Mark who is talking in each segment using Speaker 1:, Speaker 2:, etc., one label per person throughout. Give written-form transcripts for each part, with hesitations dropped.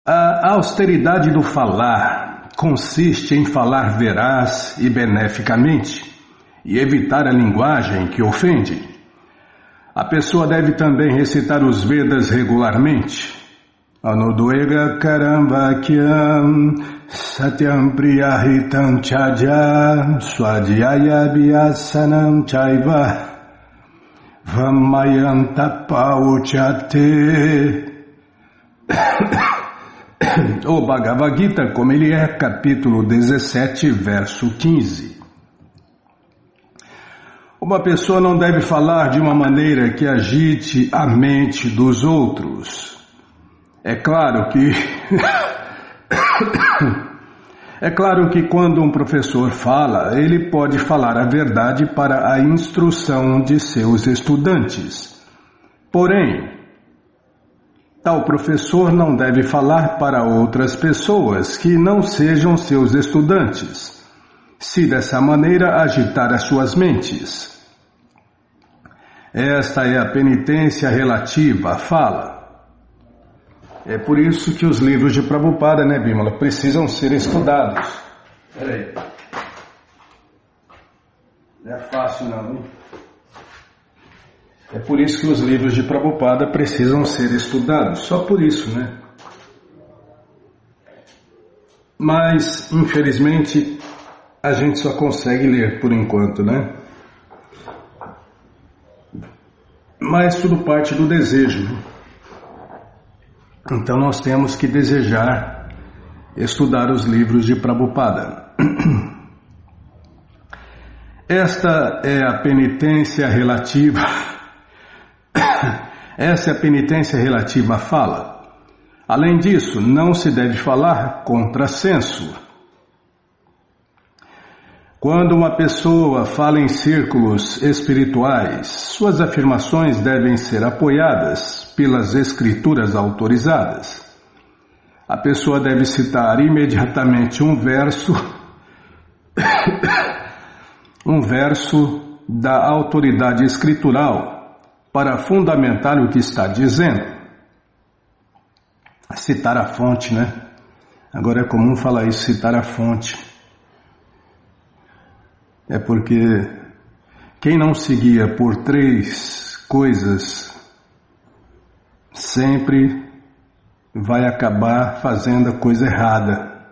Speaker 1: A austeridade do falar consiste em falar veraz e beneficamente e evitar a linguagem que ofende. A pessoa deve também recitar os Vedas regularmente. Anudvega karamvakyam satyam priyahitam chaja swadhyaya abhyasanam chaiva vamayantapa uchate. O Bhagavad Gita, como ele é, capítulo 17, verso 15. Uma pessoa não deve falar de uma maneira que agite a mente dos outros. É claro que quando um professor fala, ele pode falar a verdade para a instrução de seus estudantes. Porém, tal professor não deve falar para outras pessoas que não sejam seus estudantes, se dessa maneira agitar as suas mentes. Esta é a penitência relativa à fala. É por isso que os livros de Prabhupada, né, Bimala, precisam ser estudados. Peraí. Não é fácil não, hein? É por isso que os livros de Prabhupada precisam ser estudados. Só por isso, né? Mas, infelizmente, a gente só consegue ler por enquanto, né? Mas tudo parte do desejo, né? Então nós temos que desejar estudar os livros de Prabhupada. Esta é a penitência relativa. Essa é a penitência relativa à fala. Além disso, não se deve falar contrassenso. Quando uma pessoa fala em círculos espirituais, suas afirmações devem ser apoiadas pelas escrituras autorizadas. A pessoa deve citar imediatamente um verso da autoridade escritural para fundamentar o que está dizendo. Citar a fonte, né? Agora é comum falar isso, citar a fonte. É porque quem não se guia por três coisas sempre vai acabar fazendo a coisa errada.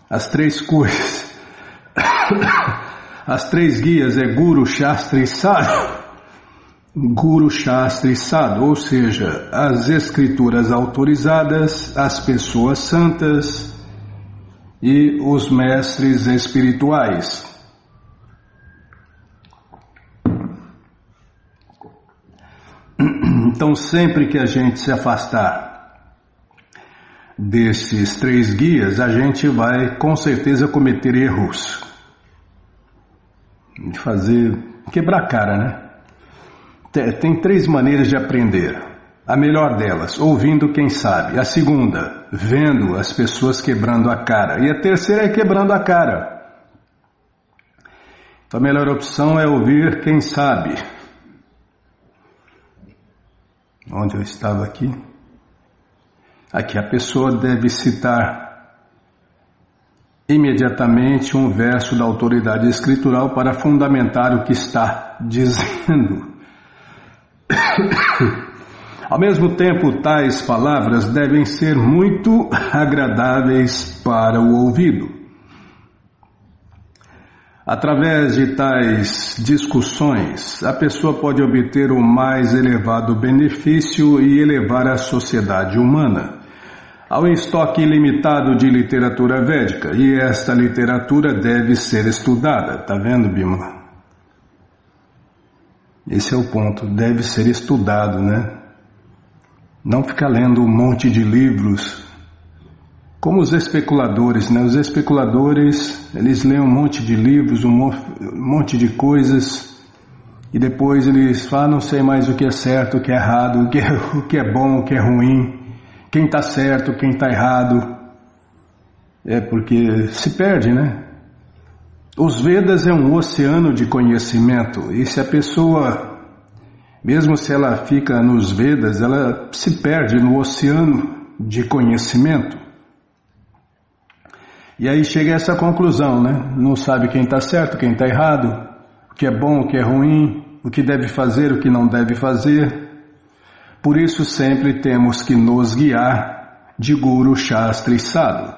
Speaker 1: As três coisas, as três guias é Guru, Shastra e Sadhu. Guru, Shastra e Sadhu, ou seja, as escrituras autorizadas, as pessoas santas e os mestres espirituais. Então, sempre que a gente se afastar desses três guias, a gente vai com certeza cometer erros. Quebrar a cara, né? Tem três maneiras de aprender. A melhor delas, ouvindo quem sabe. A segunda, vendo as pessoas quebrando a cara. E a terceira é quebrando a cara. Então a melhor opção é ouvir quem sabe. Onde eu estava aqui? Aqui, a pessoa deve citar imediatamente um verso da autoridade escritural para fundamentar o que está dizendo. Ao mesmo tempo, tais palavras devem ser muito agradáveis para o ouvido. Através de tais discussões, a pessoa pode obter o mais elevado benefício e elevar a sociedade humana. Há um estoque ilimitado de literatura védica e esta literatura deve ser estudada. Tá vendo, Bimala? Esse é o ponto, deve ser estudado, né? Não ficar lendo um monte de livros. Como os especuladores, né? Os especuladores, eles leem um monte de livros, um monte de coisas, e depois eles falam, não sei mais o que é certo, o que é errado, o que é bom, o que é ruim, quem está certo, quem está errado. É porque se perde, né? Os Vedas é um oceano de conhecimento, e se a pessoa, mesmo se ela fica nos Vedas, ela se perde no oceano de conhecimento. E aí chega a essa conclusão, né? Não sabe quem está certo, quem está errado, o que é bom, o que é ruim, o que deve fazer, o que não deve fazer. Por isso sempre temos que nos guiar de Guru, Shastra e Sadhu,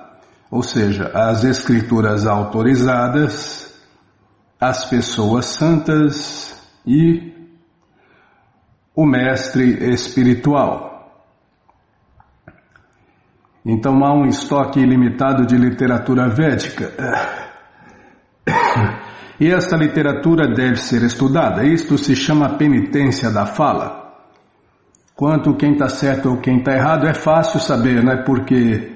Speaker 1: ou seja, as escrituras autorizadas, as pessoas santas e o mestre espiritual. Então há um estoque ilimitado de literatura védica. E esta literatura deve ser estudada. Isto se chama penitência da fala. Quanto quem está certo ou quem está errado é fácil saber, né? Porque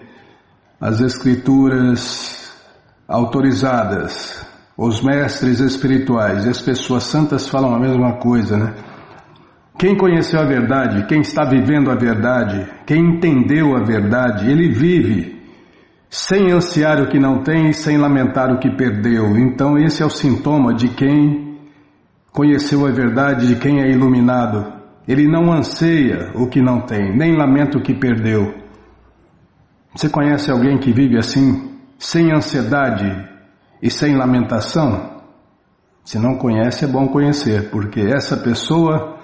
Speaker 1: as escrituras autorizadas, os mestres espirituais e as pessoas santas falam a mesma coisa, né? Quem conheceu a verdade, quem está vivendo a verdade, quem entendeu a verdade, ele vive sem ansiar o que não tem e sem lamentar o que perdeu. Então esse é o sintoma de quem conheceu a verdade, de quem é iluminado. Ele não anseia o que não tem, nem lamenta o que perdeu. Você conhece alguém que vive assim, sem ansiedade e sem lamentação? Se não conhece, é bom conhecer, porque essa pessoa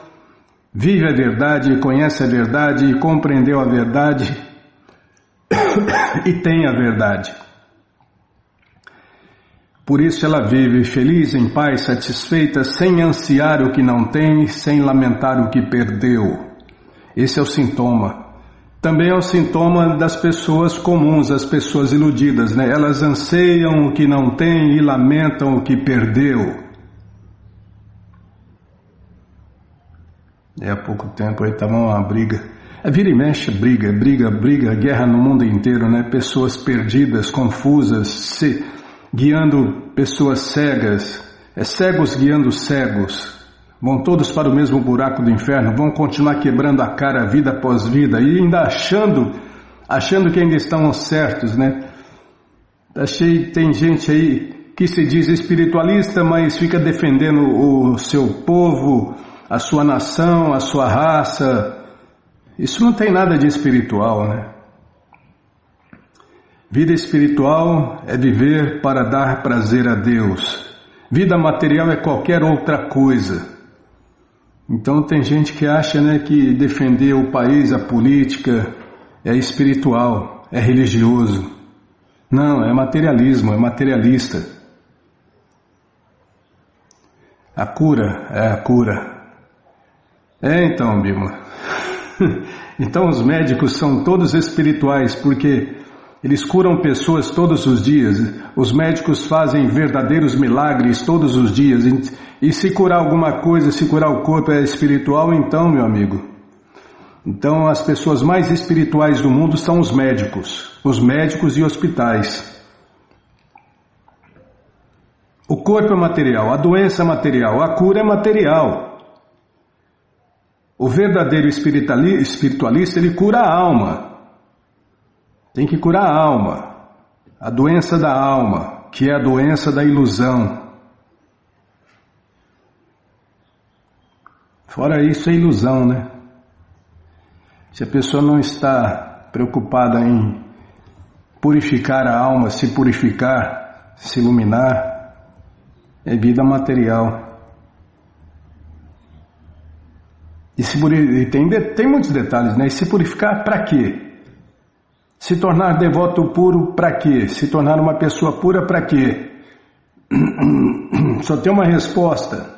Speaker 1: vive a verdade, conhece a verdade, compreendeu a verdade e tem a verdade. Por isso ela vive feliz, em paz, satisfeita, sem ansiar o que não tem, sem lamentar o que perdeu. Esse é o sintoma. Também é o sintoma das pessoas comuns, as pessoas iludidas, né? Elas anseiam o que não tem e lamentam o que perdeu. Há pouco tempo aí estava uma briga. Vira e mexe, briga, guerra no mundo inteiro, né? Pessoas perdidas, confusas, guiando pessoas cegas, cegos guiando cegos. Vão todos para o mesmo buraco do inferno, vão continuar quebrando a cara vida após vida e ainda achando que ainda estão certos, né? Tem gente aí que se diz espiritualista, mas fica defendendo o seu povo, a sua nação, a sua raça. Isso não tem nada de espiritual, né? Vida espiritual é viver para dar prazer a Deus. Vida material é qualquer outra coisa. Então tem gente que acha, né, que defender o país, a política, é espiritual, é religioso. Não, é materialismo, é materialista. A cura é a cura. Então, Bima. Então os médicos são todos espirituais, porque eles curam pessoas todos os dias. Os médicos fazem verdadeiros milagres todos os dias. E se curar alguma coisa, se curar o corpo é espiritual, então, meu amigo. Então as pessoas mais espirituais do mundo são os médicos e hospitais. O corpo é material, a doença é material, a cura é material. O verdadeiro espiritualista, ele cura a alma. Tem que curar a alma. A doença da alma, que é a doença da ilusão. Fora isso, é ilusão, né? Se a pessoa não está preocupada em purificar a alma, se purificar, se iluminar, é vida material. E tem muitos detalhes, né? E se purificar para quê? Se tornar devoto puro para quê? Se tornar uma pessoa pura para quê? Só tem uma resposta.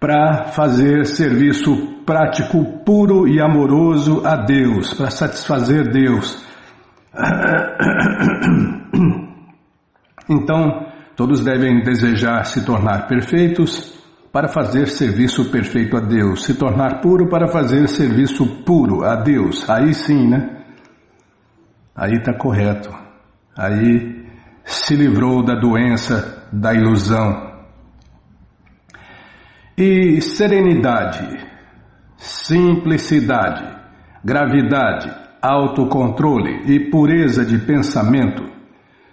Speaker 1: Para fazer serviço prático, puro e amoroso a Deus, para satisfazer Deus. Então, todos devem desejar se tornar perfeitos para fazer serviço perfeito a Deus, se tornar puro para fazer serviço puro a Deus. Aí sim, né? Aí está correto. Aí se livrou da doença, da ilusão. E serenidade, simplicidade, gravidade, autocontrole e pureza de pensamento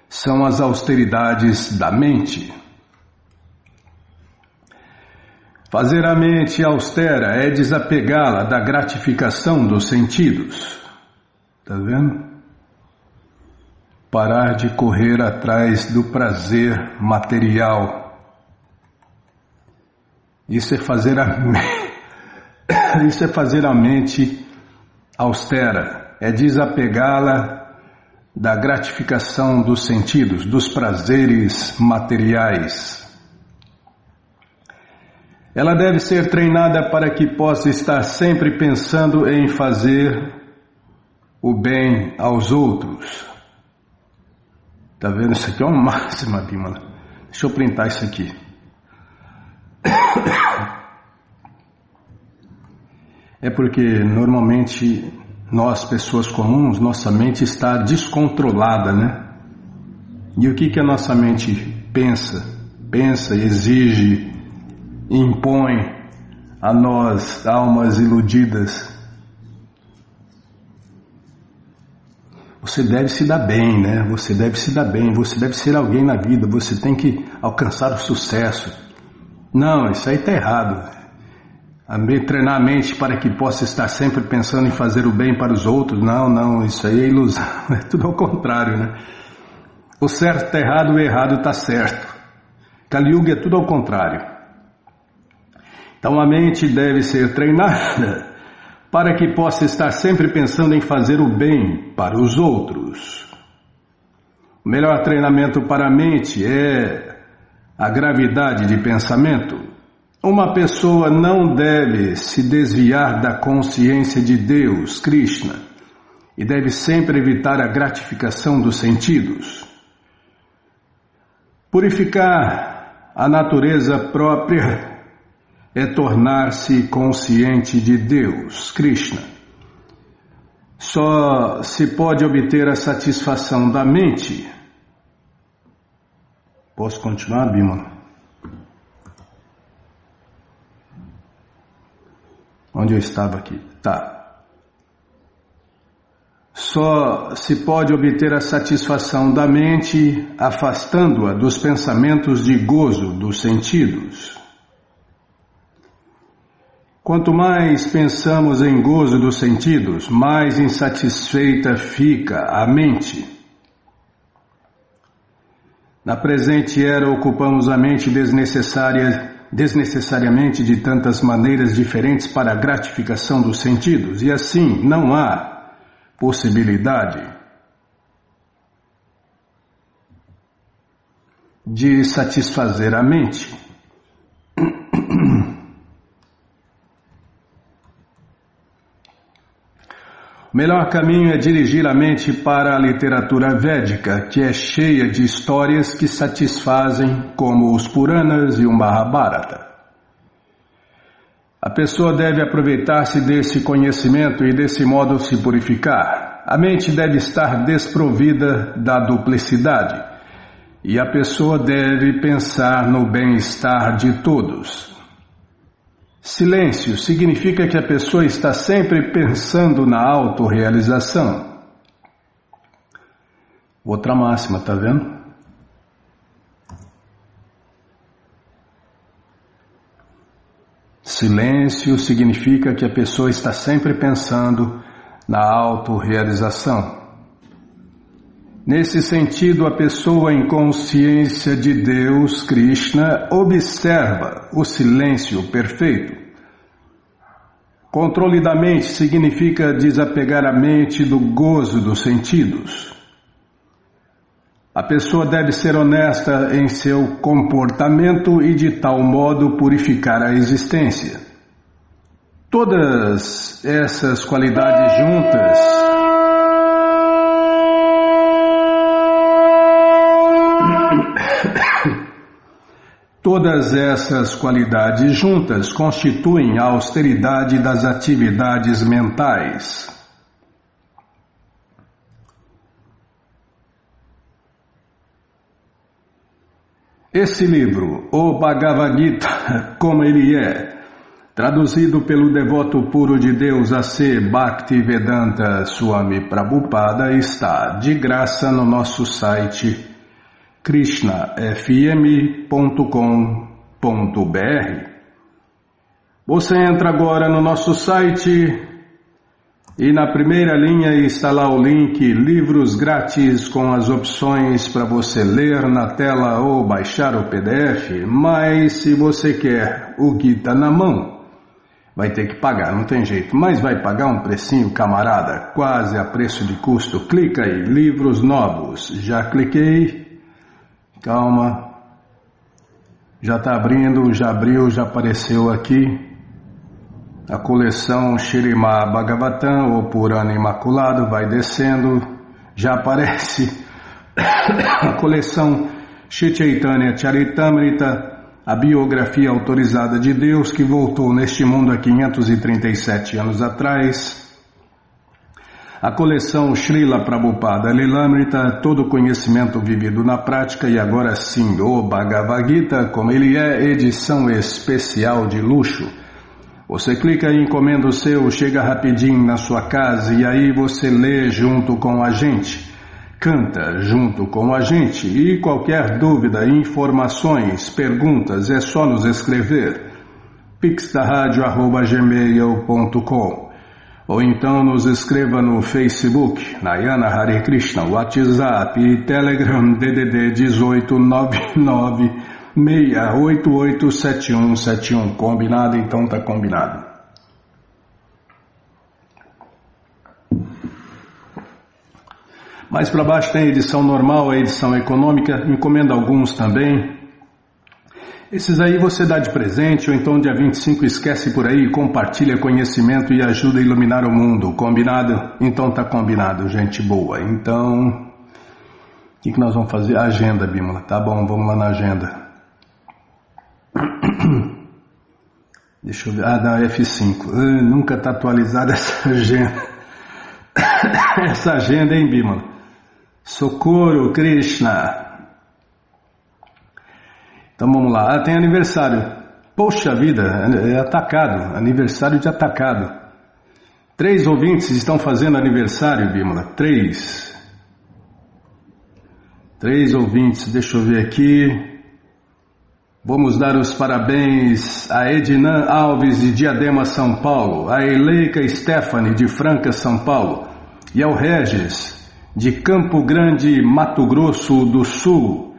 Speaker 1: são as austeridades da mente. Fazer a mente austera é desapegá-la da gratificação dos sentidos. Está vendo? Parar de correr atrás do prazer material. Isso é fazer a mente austera, é desapegá-la da gratificação dos sentidos, dos prazeres materiais. Ela deve ser treinada para que possa estar sempre pensando em fazer o bem aos outros. Tá vendo? Isso aqui é um máximo, Bimala. Deixa eu printar isso aqui. É porque normalmente nós, pessoas comuns, nossa mente está descontrolada, né? E o que a nossa mente pensa? Pensa, exige, impõe a nós, almas iludidas. Você deve se dar bem, né? Você deve se dar bem, você deve ser alguém na vida, você tem que alcançar o sucesso. Não, isso aí está errado. Treinar a mente para que possa estar sempre pensando em fazer o bem para os outros. Não, isso aí é ilusão. É tudo ao contrário, né? O certo está errado, o errado está certo. Kali Yuga é tudo ao contrário. Então a mente deve ser treinada para que possa estar sempre pensando em fazer o bem para os outros. O melhor treinamento para a mente é a gravidade de pensamento. Uma pessoa não deve se desviar da consciência de Deus, Krishna, e deve sempre evitar a gratificação dos sentidos. Purificar a natureza própria é tornar-se consciente de Deus, Krishna. Só se pode obter a satisfação da mente. Posso continuar, Bimala? Onde eu estava aqui? Tá. Só se pode obter a satisfação da mente afastando-a dos pensamentos de gozo dos sentidos. Quanto mais pensamos em gozo dos sentidos, mais insatisfeita fica a mente. Na presente era ocupamos a mente desnecessariamente de tantas maneiras diferentes para a gratificação dos sentidos, e assim não há possibilidade de satisfazer a mente. O melhor caminho é dirigir a mente para a literatura védica, que é cheia de histórias que satisfazem, como os Puranas e o Mahabharata. A pessoa deve aproveitar-se desse conhecimento e desse modo se purificar. A mente deve estar desprovida da duplicidade e a pessoa deve pensar no bem-estar de todos. Silêncio significa que a pessoa está sempre pensando na autorrealização. Outra máxima, tá vendo? Silêncio significa que a pessoa está sempre pensando na autorrealização. Nesse sentido, a pessoa em consciência de Deus, Krishna, observa o silêncio perfeito. Controle da mente significa desapegar a mente do gozo dos sentidos. A pessoa deve ser honesta em seu comportamento e de tal modo purificar a existência. Todas essas qualidades juntas constituem a austeridade das atividades mentais. Esse livro, o Bhagavad Gita, como ele é, traduzido pelo devoto puro de Deus A.C. Bhaktivedanta Swami Prabhupada, está de graça no nosso site krishnafm.com.br. Você entra agora no nosso site e na primeira linha está lá o link Livros Grátis com as opções para você ler na tela ou baixar o PDF. Mas se você quer o Gita na mão, vai ter que pagar, não tem jeito. Mas vai pagar um precinho, camarada, quase a preço de custo. Clica aí, livros novos. Já cliquei. Calma. Já está abrindo, já abriu, já apareceu aqui. A coleção Shrimad Bhagavatam, ou Purana Imaculado, vai descendo, já aparece a coleção Shri Chaitanya Charitamrita, a biografia autorizada de Deus que voltou neste mundo há 537 anos atrás. A coleção Srila Prabhupada Lilamrita, todo o conhecimento vivido na prática, e agora sim o Bhagavad Gita, como ele é, edição especial de luxo. Você clica e encomenda o seu, chega rapidinho na sua casa e aí você lê junto com a gente, canta junto com a gente e qualquer dúvida, informações, perguntas é só nos escrever pixdaradio@gmail.com ou então nos escreva no Facebook, Nayana Hare Krishna, WhatsApp e Telegram DDD 1899 6887171. Combinado? Então tá combinado. Mais para baixo tem a edição normal, a edição econômica, encomenda alguns também. Esses aí você dá de presente, ou então dia 25 esquece por aí, compartilha conhecimento e ajuda a iluminar o mundo. Combinado? Então tá combinado, gente boa. Então, o que nós vamos fazer? Agenda, Bímola. Tá bom, vamos lá na agenda. Deixa eu ver. Não, F5. Nunca está atualizada essa agenda. Essa agenda, hein, Bímola? Socorro, Krishna. Então vamos lá. Tem aniversário. Poxa vida, é atacado. Aniversário de atacado. 3 ouvintes estão fazendo aniversário, Bímola. 3 ouvintes. Deixa eu ver aqui. Vamos dar os parabéns a Ednan Alves de Diadema, São Paulo, a Eleika Stephanie de Franca, São Paulo e ao Regis de Campo Grande, Mato Grosso do Sul.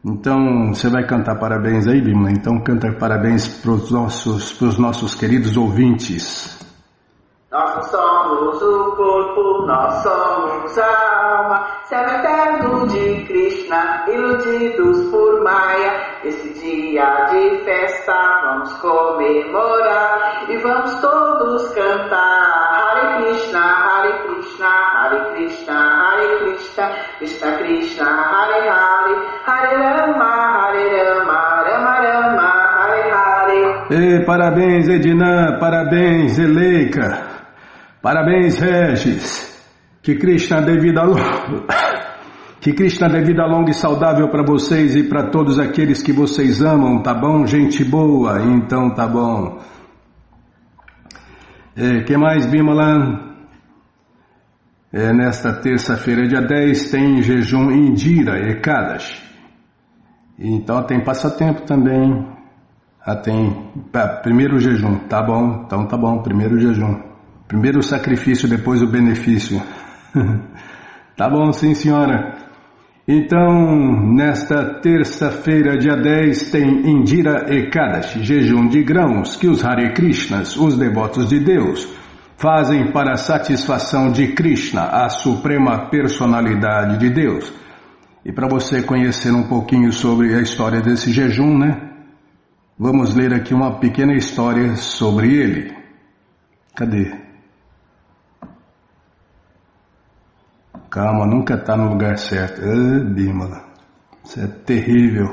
Speaker 1: Então você vai cantar parabéns aí, Bímola? Então canta parabéns para os nossos queridos ouvintes.
Speaker 2: Nós somos o corpo, nós somos a alma, servo eterno de Krishna, iludidos por Maya. Esse dia de festa vamos comemorar e vamos todos cantar Hare Krishna, Hare Krishna, Hare Krishna, Hare Krishna, Krishna Krishna, Hare Hare, Hare Rama, Hare Rama, Rama Rama, Hare Hare.
Speaker 1: Parabéns, Ednan, parabéns, Eleika. Parabéns, Regis. Que Krishna dê vida longa e saudável para vocês e para todos aqueles que vocês amam, tá bom? Gente boa, então tá bom. Que mais, Bímola? Nesta terça-feira, dia 10, tem jejum Indira Ekadashi. Então tem passatempo também. Tem primeiro jejum, tá bom? Então tá bom, primeiro jejum. Primeiro o sacrifício, depois o benefício. Tá bom, sim, senhora. Então, nesta terça-feira, dia 10, tem Indira Ekadashi, jejum de grãos, que os Hare Krishnas, os devotos de Deus, fazem para a satisfação de Krishna, a suprema personalidade de Deus. E para você conhecer um pouquinho sobre a história desse jejum, né? Vamos ler aqui uma pequena história sobre ele. Cadê? Calma, nunca está no lugar certo. Bímola, isso é terrível.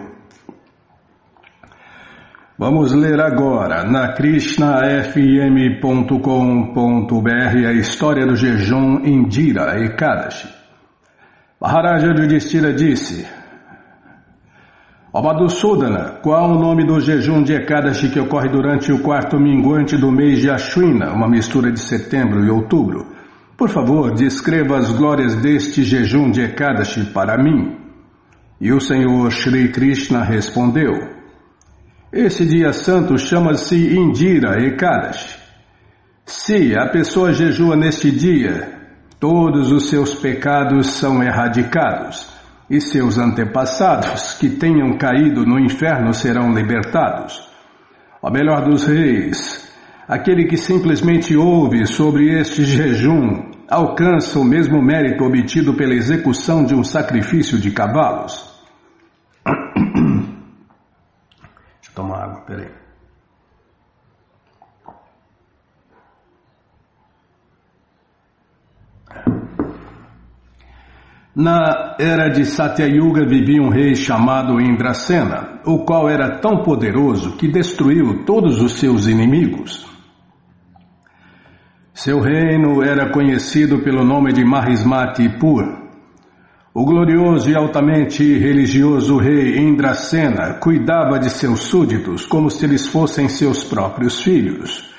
Speaker 1: Vamos ler agora na krishnafm.com.br a história do jejum Indira Ekadashi. Maharaja Yudhishthira disse: Ó Madhusudana, qual o nome do jejum de Ekadashi que ocorre durante o quarto minguante do mês de Ashwina, uma mistura de setembro e outubro? Por favor, descreva as glórias deste jejum de Ekadashi para mim. E o Senhor Shri Krishna respondeu: Esse dia santo chama-se Indira Ekadashi. Se a pessoa jejua neste dia, todos os seus pecados são erradicados e seus antepassados que tenham caído no inferno serão libertados. Ó melhor dos reis, aquele que simplesmente ouve sobre este jejum alcança o mesmo mérito obtido pela execução de um sacrifício de cavalos. Deixa eu tomar água, peraí. Na era de Satyayuga vivia um rei chamado Indrasena, o qual era tão poderoso que destruiu todos os seus inimigos. Seu reino era conhecido pelo nome de Mahismatipur. O glorioso e altamente religioso rei Indrasena cuidava de seus súditos como se eles fossem seus próprios filhos.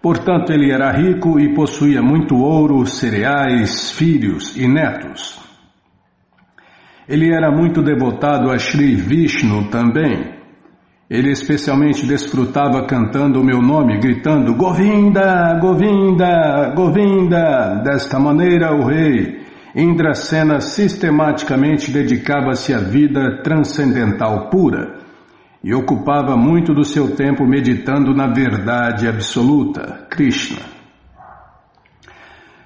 Speaker 1: Portanto, ele era rico e possuía muito ouro, cereais, filhos e netos. Ele era muito devotado a Shri Vishnu também. Ele especialmente desfrutava cantando o meu nome, gritando Govinda, Govinda, Govinda. Desta maneira, o rei Indrasena sistematicamente dedicava-se à vida transcendental pura e ocupava muito do seu tempo meditando na verdade absoluta, Krishna.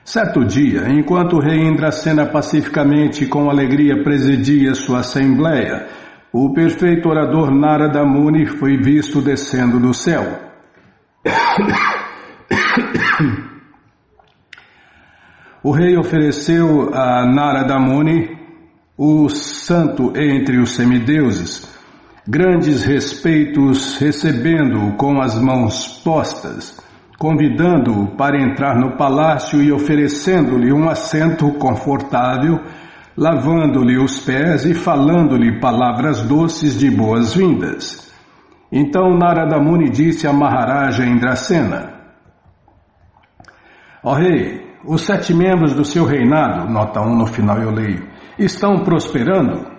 Speaker 1: Certo dia, enquanto o rei Indrasena pacificamente e com alegria presidia sua assembleia, o perfeito orador Narada Muni foi visto descendo do céu. O rei ofereceu a Narada Muni, o santo entre os semideuses, grandes respeitos, recebendo-o com as mãos postas, convidando-o para entrar no palácio e oferecendo-lhe um assento confortável, lavando-lhe os pés e falando-lhe palavras doces de boas-vindas. Então Narada Muni disse a Maharaja Indrasena: Ó rei, os 7 membros do seu reinado, nota 1 no final eu leio, estão prosperando?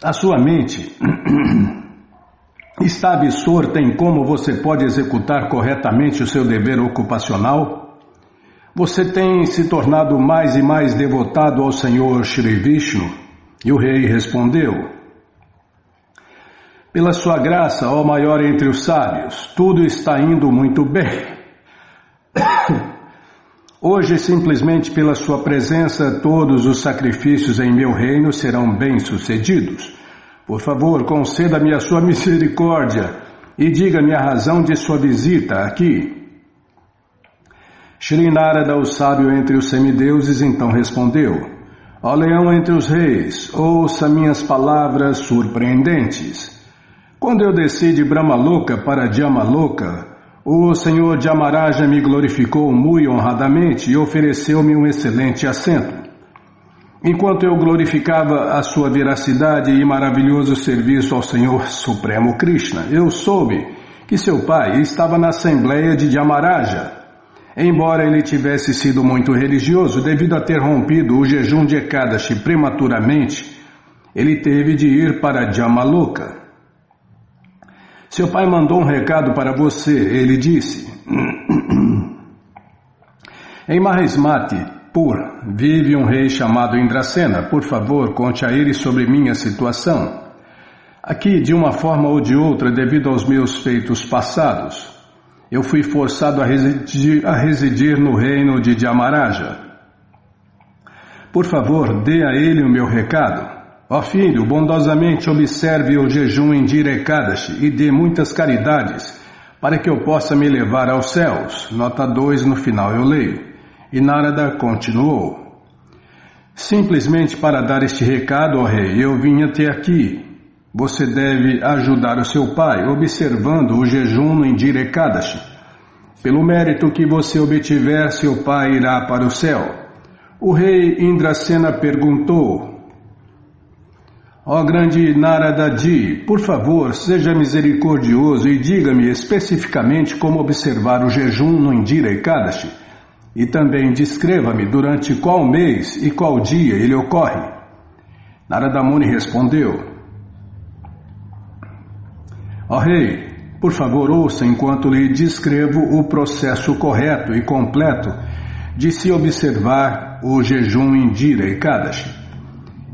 Speaker 1: A sua mente está absorta em como você pode executar corretamente o seu dever ocupacional? Você tem se tornado mais e mais devotado ao Senhor Shri Vishnu? E o rei respondeu: Pela sua graça, ó maior entre os sábios, tudo está indo muito bem. Hoje, simplesmente pela sua presença, todos os sacrifícios em meu reino serão bem-sucedidos. Por favor, conceda-me a sua misericórdia e diga-me a razão de sua visita aqui. Shri Narada, o sábio entre os semideuses, então respondeu: Ó leão entre os reis, ouça minhas palavras surpreendentes. Quando eu desci de Brahmaloka para Jamaloka, o Senhor Jamaraja me glorificou muito honradamente e ofereceu-me um excelente assento. Enquanto eu glorificava a sua veracidade e maravilhoso serviço ao Senhor Supremo Krishna, eu soube que seu pai estava na Assembleia de Jamaraja. Embora ele tivesse sido muito religioso, devido a ter rompido o jejum de Ekadashi prematuramente, ele teve de ir para Jamaloka. Seu pai mandou um recado para você, ele disse: Em Mahismatipur vive um rei chamado Indrasena, por favor, conte a ele sobre minha situação. Aqui, de uma forma ou de outra, devido aos meus feitos passados, eu fui forçado a residir no reino de Jamaraja. Por favor, dê a ele o meu recado. Ó filho, bondosamente observe o jejum Indira Ekadashi e dê muitas caridades para que eu possa me levar aos céus. Nota 2 no final eu leio. E Narada continuou: Simplesmente para dar este recado, ó rei, eu vim até aqui. Você deve ajudar o seu pai observando o jejum no Indira Ekadashi. Pelo mérito que você obtiver, seu pai irá para o céu. O rei Indrasena perguntou: Ó grande Narada-ji, por favor, seja misericordioso e diga-me especificamente como observar o jejum no Indira Ekadashi. E também descreva-me durante qual mês e qual dia ele ocorre. Narada Muni respondeu: ó rei, por favor ouça enquanto lhe descrevo o processo correto e completo de se observar o jejum Indira Ekadashi.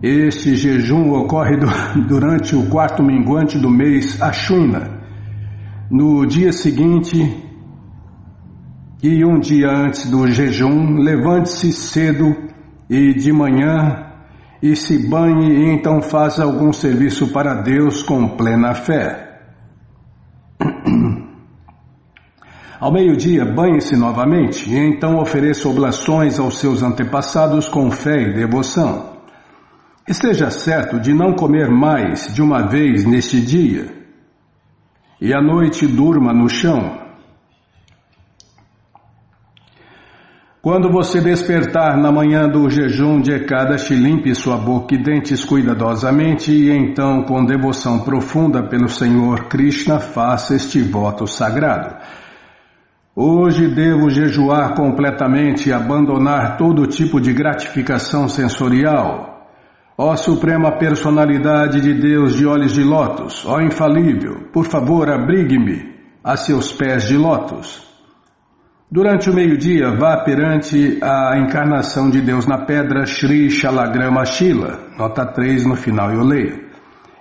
Speaker 1: Este jejum ocorre durante o 4º minguante do mês Ashwina, no dia seguinte e um dia antes do jejum. Levante-se cedo e de manhã e se banhe e então faça algum serviço para Deus com plena fé. Ao meio-dia, banhe-se novamente e então ofereça oblações aos seus antepassados com fé e devoção. Esteja certo de não comer mais de uma vez neste dia. E à noite durma no chão. Quando você despertar na manhã do jejum de Ekadashi, limpe sua boca e dentes cuidadosamente e então, com devoção profunda pelo Senhor Krishna, faça este voto sagrado. Hoje devo jejuar completamente e abandonar todo tipo de gratificação sensorial. Ó Suprema Personalidade de Deus de olhos de lótus, ó infalível, por favor abrigue-me a seus pés de lótus. Durante o meio-dia, vá perante a encarnação de Deus na pedra Shri Shalagrama Shila, nota 3 no final eu leio,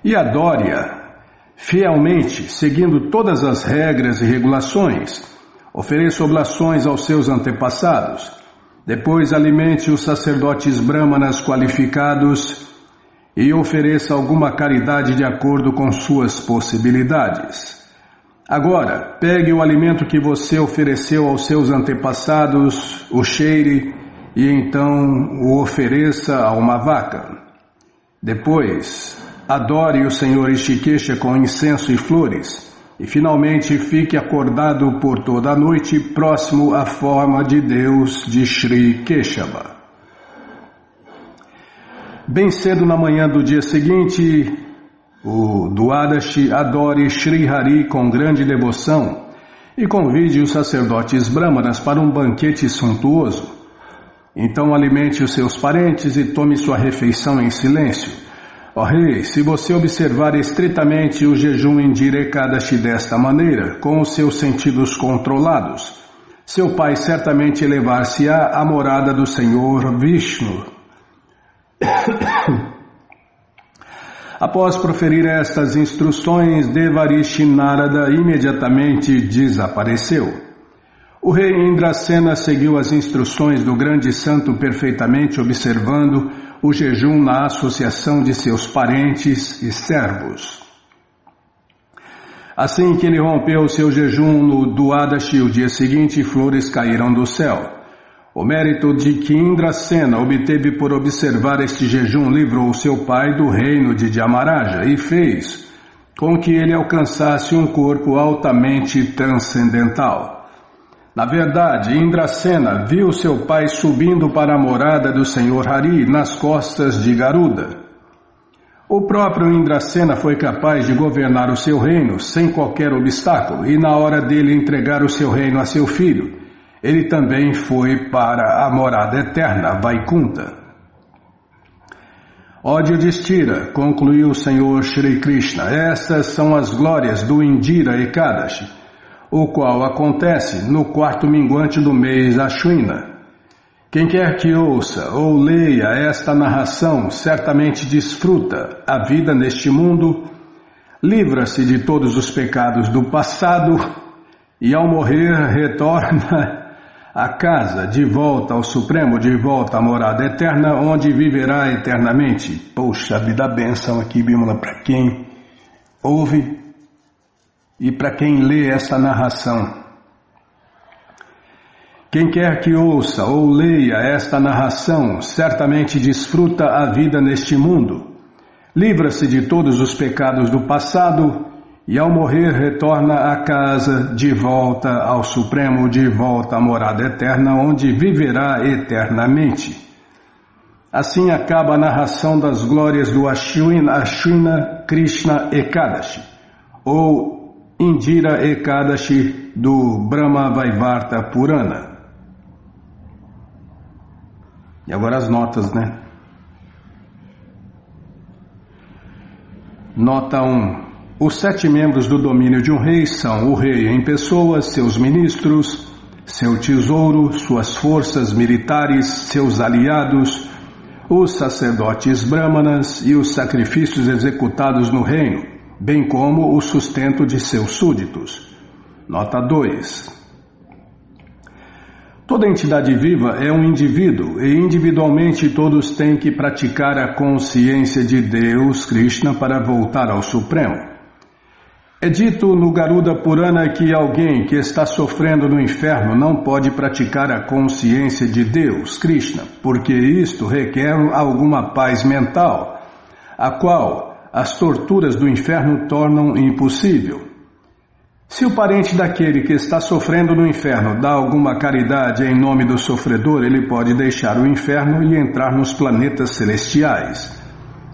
Speaker 1: e adore-a fielmente, seguindo todas as regras e regulações. Ofereça oblações aos seus antepassados. Depois alimente os sacerdotes brahmanas qualificados e ofereça alguma caridade de acordo com suas possibilidades. Agora, pegue o alimento que você ofereceu aos seus antepassados, o cheire e então o ofereça a uma vaca. Depois, adore o Senhor Rishikesha com incenso e flores e finalmente fique acordado por toda a noite próximo à forma de Deus de Shri Keshava. Bem cedo na manhã do dia seguinte, o Duadashi adore Shri Hari com grande devoção e convide os sacerdotes brahmanas para um banquete suntuoso. Então alimente os seus parentes e tome sua refeição em silêncio. Ó rei, se você observar estritamente o jejum Indira Ekadashi desta maneira, com os seus sentidos controlados, seu pai certamente elevar-se-á à morada do Senhor Vishnu. Após proferir estas instruções, Devarishi Narada imediatamente desapareceu. O rei Indrasena seguiu as instruções do grande santo perfeitamente, observando o jejum na associação de seus parentes e servos. Assim que ele rompeu seu jejum no Duadashi, o dia seguinte, flores caíram do céu. O mérito de que Indrasena obteve por observar este jejum livrou seu pai do reino de Dhyamaraja e fez com que ele alcançasse um corpo altamente transcendental. Na verdade, Indrasena viu seu pai subindo para a morada do Senhor Hari nas costas de Garuda. O próprio Indrasena foi capaz de governar o seu reino sem qualquer obstáculo e na hora dele entregar o seu reino a seu filho, ele também foi para a morada eterna, Vaikunta. Ó Yudhishthira, concluiu o Senhor Shri Krishna, estas são as glórias do Indira Ekadashi, o qual acontece no 4º minguante do mês Ashwina. Quem quer que ouça ou leia esta narração certamente desfruta a vida neste mundo, livra-se de todos os pecados do passado e ao morrer retorna à casa, de volta ao Supremo, de volta à morada eterna, onde viverá eternamente. Poxa vida, bênção aqui, Bimala, para quem ouve e para quem lê esta narração. Quem quer que ouça ou leia esta narração certamente desfruta a vida neste mundo, livra-se de todos os pecados do passado e ao morrer retorna à casa, de volta ao Supremo, de volta à morada eterna, onde viverá eternamente. Assim acaba a narração das glórias do Ashwina Krishna Ekadashi, ou Indira Ekadashi do Brahma Vaivarta Purana. E agora as notas, né? Nota 1. Os 7 membros do domínio de um rei são o rei em pessoa, seus ministros, seu tesouro, suas forças militares, seus aliados, os sacerdotes brahmanas e os sacrifícios executados no reino, bem como o sustento de seus súditos. Nota 2. Toda entidade viva é um indivíduo e individualmente todos têm que praticar a consciência de Deus, Krishna, para voltar ao Supremo. É dito no Garuda Purana que alguém que está sofrendo no inferno não pode praticar a consciência de Deus, Krishna, porque isto requer alguma paz mental, a qual as torturas do inferno tornam impossível. Se o parente daquele que está sofrendo no inferno dá alguma caridade em nome do sofredor, ele pode deixar o inferno e entrar nos planetas celestiais.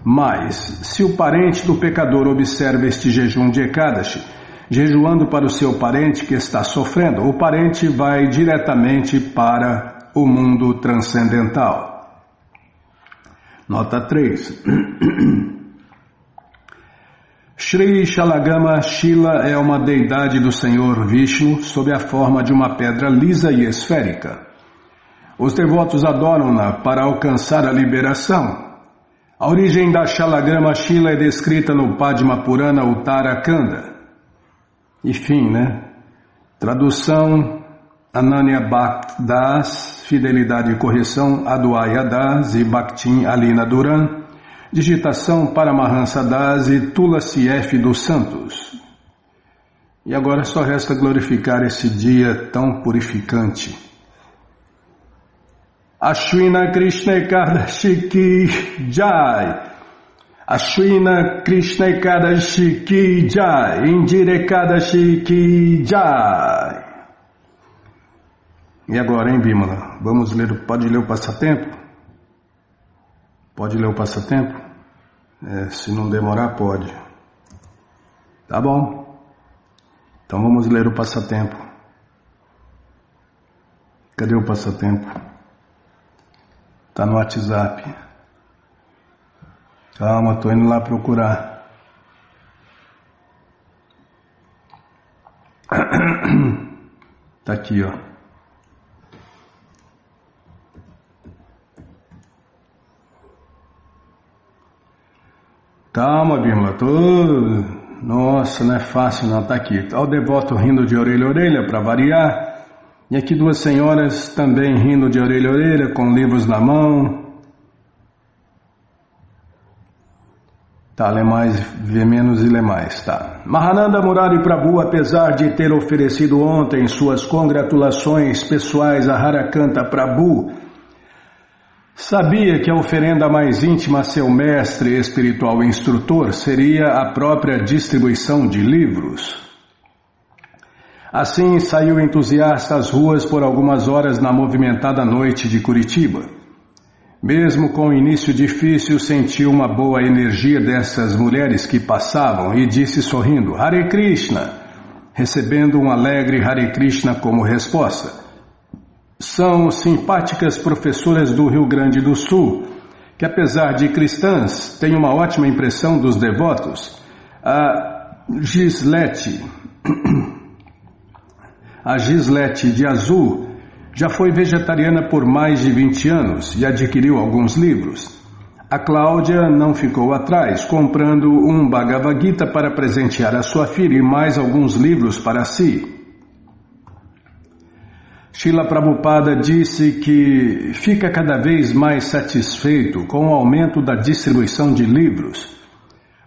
Speaker 1: Mas, se o parente do pecador observa este jejum de Ekadashi, jejuando para o seu parente que está sofrendo, o parente vai diretamente para o mundo transcendental. Nota 3. Shri Shalagama Shila é uma deidade do Senhor Vishnu sob a forma de uma pedra lisa e esférica. Os devotos adoram-na para alcançar a liberação. A origem da Shalagama Shila é descrita no Padma Purana Uttarakhanda. Enfim, Tradução Ananya Bhakt Das, Fidelidade e Correção Adwaya Das e Bhaktin Alina Duran. Digitação Paramahansa Das e Tulasi F. dos Santos. E agora só resta glorificar esse dia tão purificante. Ashwina Krishna Ekadashi Ki Jai. Ashwina Krishna Ekadashi Ki Jai. Indira Ekadashi Ki Jai. E agora, hein, Bimala? Vamos ler, pode ler o passatempo? Pode ler o passatempo? Se não demorar, pode. Tá bom. Então vamos ler o passatempo. Cadê o passatempo? Tá no WhatsApp. Calma, tô indo lá procurar. Tá aqui, ó. Calma, Bimala, Nossa, não é fácil não, tá aqui. Tá o devoto rindo de orelha a orelha, para variar. E aqui 2 senhoras também rindo de orelha a orelha, com livros na mão. Tá, lê mais, vê menos e lê mais, tá. Mahananda Murari Prabhu, apesar de ter oferecido ontem suas congratulações pessoais a Harakanta Prabhu, sabia que a oferenda mais íntima a seu mestre espiritual e instrutor seria a própria distribuição de livros. Assim saiu entusiasta às ruas por algumas horas na movimentada noite de Curitiba. Mesmo com o início difícil, sentiu uma boa energia dessas mulheres que passavam e disse sorrindo, Hare Krishna, recebendo um alegre Hare Krishna como resposta. São simpáticas professoras do Rio Grande do Sul, que apesar de cristãs, têm uma ótima impressão dos devotos. A Gislete de Azul já foi vegetariana por mais de 20 anos e adquiriu alguns livros. A Cláudia não ficou atrás, comprando um Bhagavad Gita para presentear a sua filha e mais alguns livros para si. Srila Prabhupada disse que fica cada vez mais satisfeito com o aumento da distribuição de livros.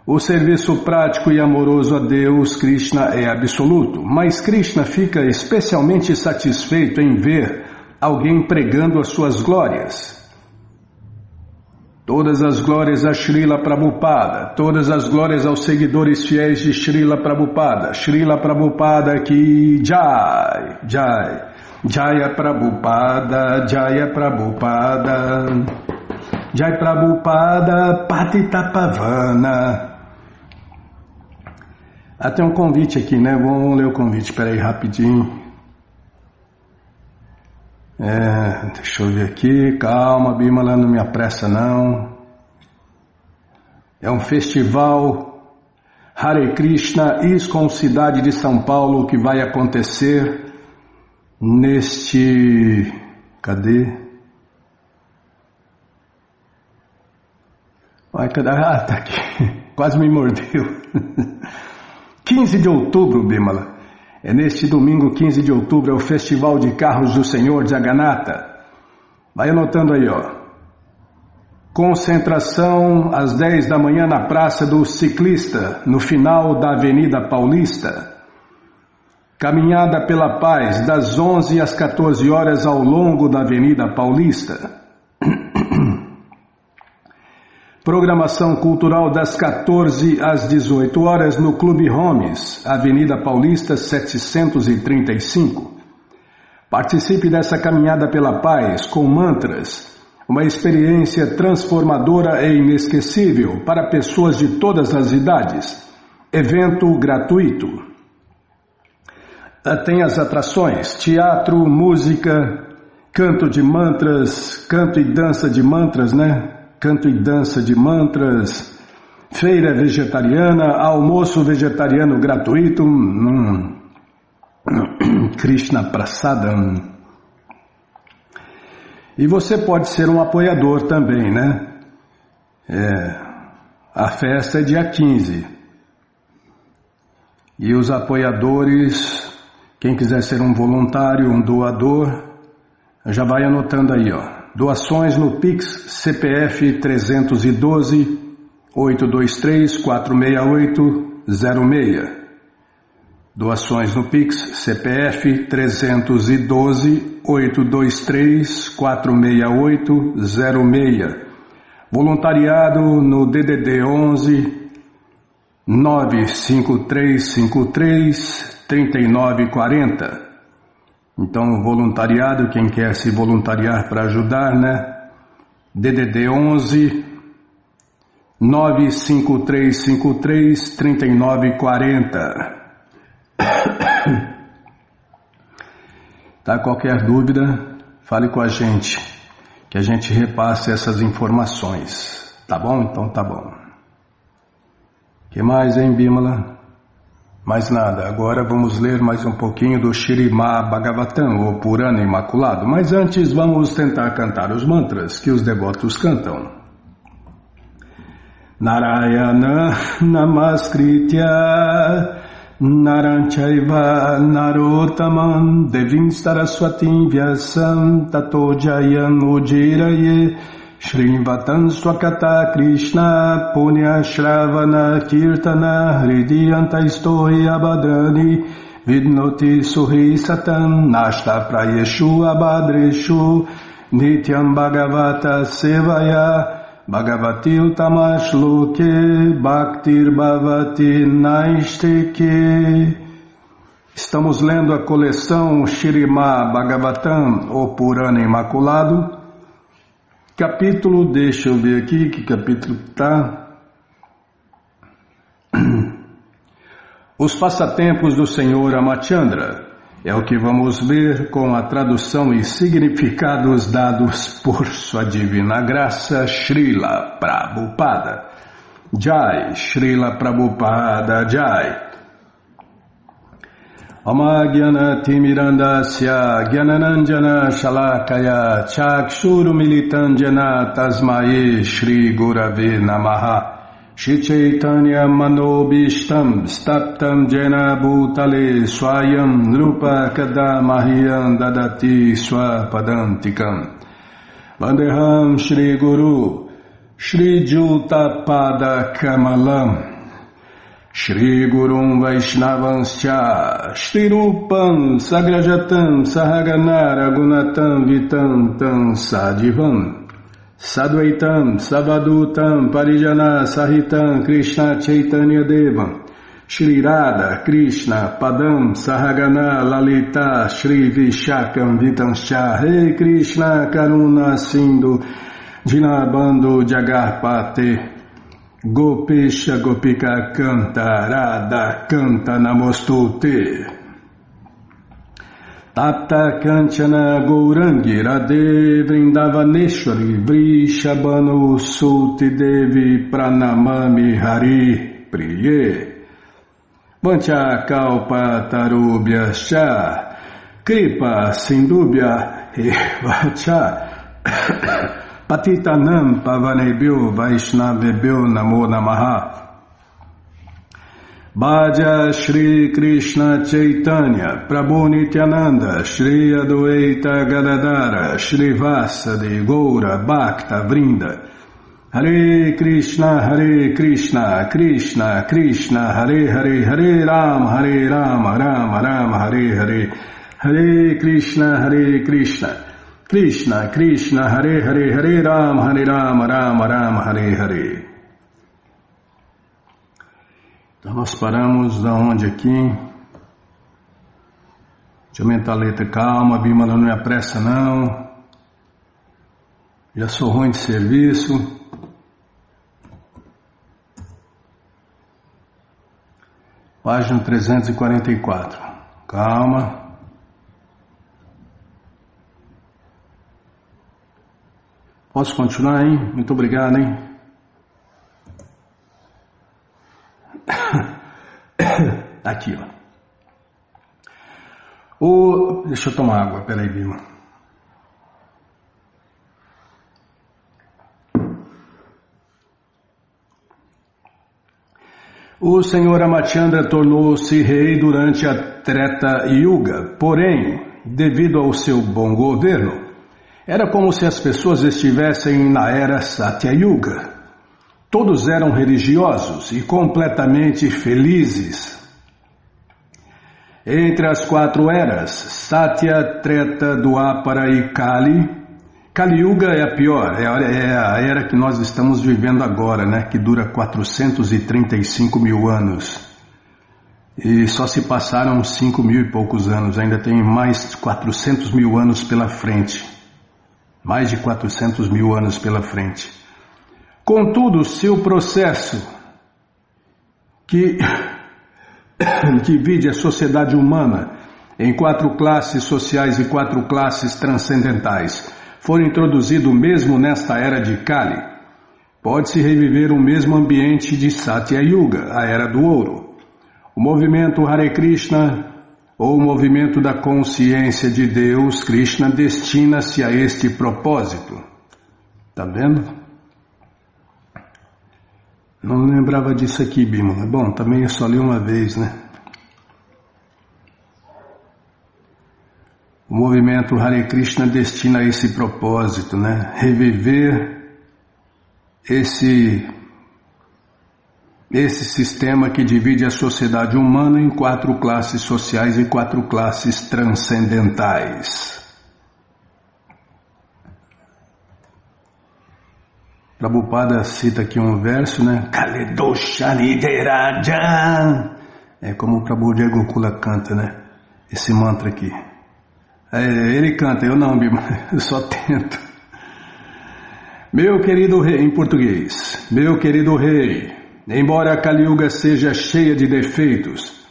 Speaker 1: O serviço prático e amoroso a Deus, Krishna, é absoluto, mas Krishna fica especialmente satisfeito em ver alguém pregando as suas glórias. Todas as glórias a Srila Prabhupada, todas as glórias aos seguidores fiéis de Srila Prabhupada. Srila Prabhupada ki Jai, Jai. Jaya Prabhupada, Jaya Prabhupada, Jai Prabhupada, Patita Pavana. Tem um convite aqui, Vamos ler o convite, peraí, rapidinho. Deixa eu ver aqui, calma, Bimala, não me apressa não. É um festival Hare Krishna, ISKCON Cidade de São Paulo, que vai acontecer neste... Cadê? Ah, tá aqui. Quase me mordeu. 15 de outubro, Bimala. É neste domingo, 15 de outubro, é o Festival de Carros do Senhor Jagannatha. Vai anotando aí, ó. Concentração às 10 da manhã na Praça do Ciclista, no final da Avenida Paulista. Caminhada pela Paz, das 11 às 14 horas ao longo da Avenida Paulista. Programação cultural das 14 às 18 horas no Clube Homes, Avenida Paulista 735. Participe dessa caminhada pela paz com mantras, uma experiência transformadora e inesquecível para pessoas de todas as idades. Evento gratuito. Tem as atrações, teatro, música, canto de mantras, canto e dança de mantras, né? Canto e dança de mantras, feira vegetariana, almoço vegetariano gratuito, Krishna Prasadam. E você pode ser um apoiador também, né? A festa é dia 15. E os apoiadores, quem quiser ser um voluntário, um doador, já vai anotando aí, ó. Doações no Pix CPF 312-823-468-06. Doações no Pix CPF 312-823-468-06. Voluntariado no DDD 11 95353 3940. Então, voluntariado, quem quer se voluntariar para ajudar, né? DDD 11 95353 3940. Tá? Qualquer dúvida, fale com a gente, que a gente repasse essas informações. Tá bom? Então tá bom. Que mais, hein, Bimala? Mais nada, agora vamos ler mais um pouquinho do Śrīmad Bhagavatam, o Purana Imaculado. Mas antes vamos tentar cantar os mantras que os devotos cantam. Narayana Namaskritya Naranchaiva Narottamam Devim Saraswatim Vyasam Tato Jayam Ujiraye Shrivatam Swakata Krishna Punya Shravana Kirtana Hridiyanta Istoi Abadrani Vidnoti Suhi Satam Nashta Prayeshu Abadreshu Nityam Bhagavata Sevaya Bhagavati Utamash Loke Bhaktir Bhavati Naisteke. Estamos lendo a coleção Śrīmad Bhagavatam, o Purana Imaculado. Capítulo, deixa eu ver aqui, que capítulo está? Os passatempos do Senhor Amachandra. É o que vamos ver com a tradução e significados dados por sua divina graça, Srila Prabhupada. Jai, Srila Prabhupada Jai. Amagyana Timirandasya Gyananandjana Shalakaya Chakshuru Militandjana Tasmae Shri Gurave Namaha Shri Chaitanya Manobishtam Staptam Jena Bhutale Swayam Rupa Kadamahyam Dadati Swapadantikam Vandeham Shri Guru Shri Jutapada Kamalam Shri Gurum Vaishnavanscha Shri Rupam Sagrajatam Sahagana Ragunatam Vitam Tam Sadivam Sadvaitam Savadutam Parijana Sahitam Krishna Chaitanya Devam Shri Radha Krishna Padam Sahagana Lalita Shri Vishakam Vitanscha Rei Krishna Karuna Sindhu Dinabando Jagarpate Gopesha Gopika Canta Radha Canta Namostute Tata Kanchana Gourangi Radhe Vrindavaneshwari Vrishabhanu Suti Devi Pranamami Hari Priye Panchakalpatarubhyascha Kripa Sindubhya Evacha Patitanam Pavanebhyo Vaishnavebhyo Namo Namaha. Bhaja Shri Krishna Chaitanya Prabhu Nityananda Shri Adwaita Gadadara Shri Vasadi Goura Bhakta Vrinda. Hare Krishna Krishna Krishna Hare Hare Hare Rama Rama Rama Hare Hare. Hare Krishna Krishna Krishna Hare Hare Hare Rama Rama Hare Hare. Então nós paramos da onde aqui? Deixa eu aumentar a letra. Calma, Bimala, não é pressa não. Já sou ruim de serviço. Página 344. Calma. Posso continuar, hein? Muito obrigado, hein? Aqui, ó. Deixa eu tomar água, peraí, Bima. O Senhor Amachandra tornou-se rei durante a Treta Yuga, porém, devido ao seu bom governo, era como se as pessoas estivessem na era Satya Yuga. Todos eram religiosos e completamente felizes. Entre as 4 eras, Satya, Treta, Dwapara e Kali Yuga é a pior, é a era que nós estamos vivendo agora, né? Que dura 435 mil anos. E só se passaram 5 mil e poucos anos, ainda tem mais 400 mil anos pela frente. Mais de 400 mil anos pela frente. Contudo, seu processo que divide a sociedade humana em 4 classes sociais e 4 classes transcendentais for introduzido mesmo nesta era de Kali, pode-se reviver o mesmo ambiente de Satya Yuga, a era do ouro. O movimento Hare Krishna, ou o movimento da consciência de Deus, Krishna, destina-se a este propósito. Tá vendo? Não lembrava disso aqui, Bimala. Bom, também eu só li uma vez, né? O movimento Hare Krishna destina a esse propósito, né? Reviver esse sistema que divide a sociedade humana em 4 classes sociais e 4 classes transcendentais. Prabhupada cita aqui um verso, né? Kaledoshalideraja. É como o Prabhu de Gokula canta, né? Esse mantra aqui. Ele canta, eu não, Bima, eu só tento. Meu querido rei, em português, meu querido rei, embora a Kali Yuga seja cheia de defeitos,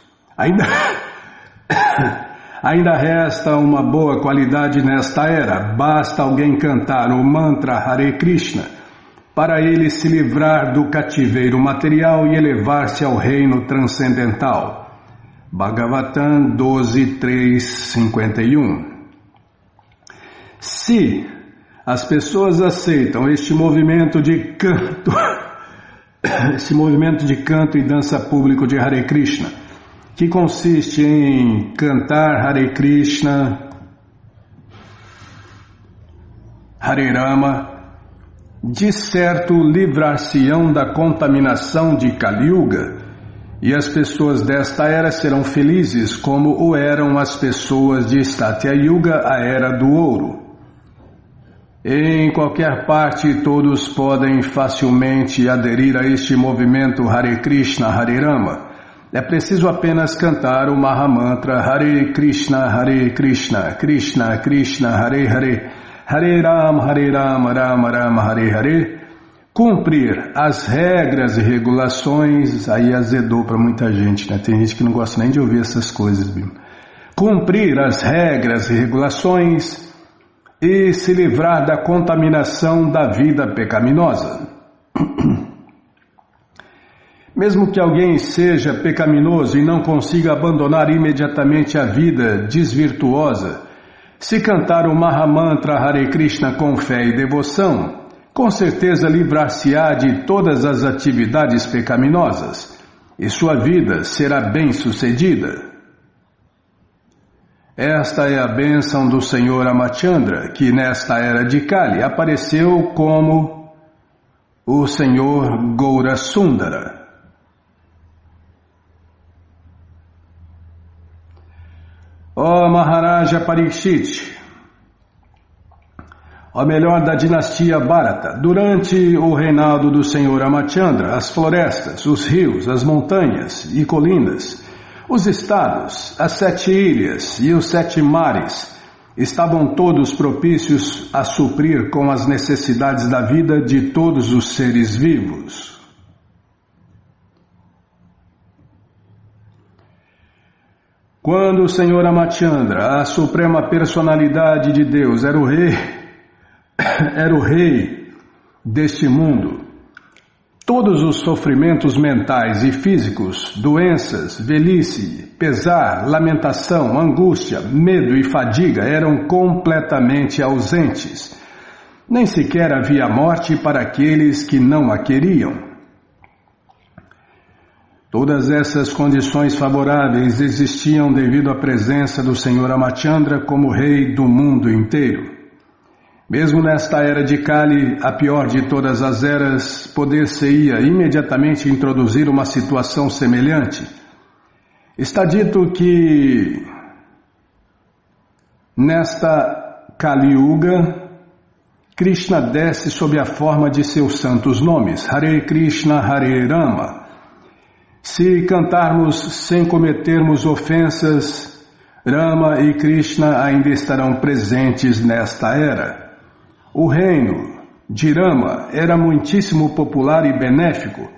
Speaker 1: ainda resta uma boa qualidade nesta era. Basta alguém cantar o mantra Hare Krishna para ele se livrar do cativeiro material e elevar-se ao reino transcendental. Bhagavatam 12.351. Se as pessoas aceitam este movimento de canto, e dança público de Hare Krishna, que consiste em cantar Hare Krishna, Hare Rama, de certo livrar-se-ão da contaminação de Kali Yuga, e as pessoas desta era serão felizes como o eram as pessoas de Satya Yuga, a era do ouro. Em qualquer parte todos podem facilmente aderir a este movimento Hare Krishna, Hare Rama. É preciso apenas cantar o Mahamantra Hare Krishna, Krishna Krishna, Hare Hare, Hare Rama, Rama Rama, Hare Hare, cumprir as regras e regulações. Aí azedou para muita gente, né? Tem gente que não gosta nem de ouvir essas coisas, viu? Cumprir as regras e regulações e se livrar da contaminação da vida pecaminosa. Mesmo que alguém seja pecaminoso e não consiga abandonar imediatamente a vida desvirtuosa, se cantar o Mahamantra Hare Krishna com fé e devoção, com certeza livrar-se-á de todas as atividades pecaminosas e sua vida será bem-sucedida. Esta é a bênção do Senhor Ramachandra, que nesta era de Kali apareceu como o Senhor Gaurasundara. Ó Maharaja Parikshit, ó melhor da dinastia Bharata, durante o reinado do Senhor Ramachandra, as florestas, os rios, as montanhas e colinas, os estados, as 7 ilhas e os 7 mares estavam todos propícios a suprir com as necessidades da vida de todos os seres vivos. Quando o Senhor Ramachandra, a suprema personalidade de Deus, era o rei deste mundo, todos os sofrimentos mentais e físicos, doenças, velhice, pesar, lamentação, angústia, medo e fadiga eram completamente ausentes. Nem sequer havia morte para aqueles que não a queriam. Todas essas condições favoráveis existiam devido à presença do Senhor Ramachandra como rei do mundo inteiro. Mesmo nesta era de Kali, a pior de todas as eras, poder-se-ia imediatamente introduzir uma situação semelhante. Está dito que nesta Kali Yuga, Krishna desce sob a forma de seus santos nomes, Hare Krishna, Hare Rama. Se cantarmos sem cometermos ofensas, Rama e Krishna ainda estarão presentes nesta era. O reino de Rama era muitíssimo popular e benéfico,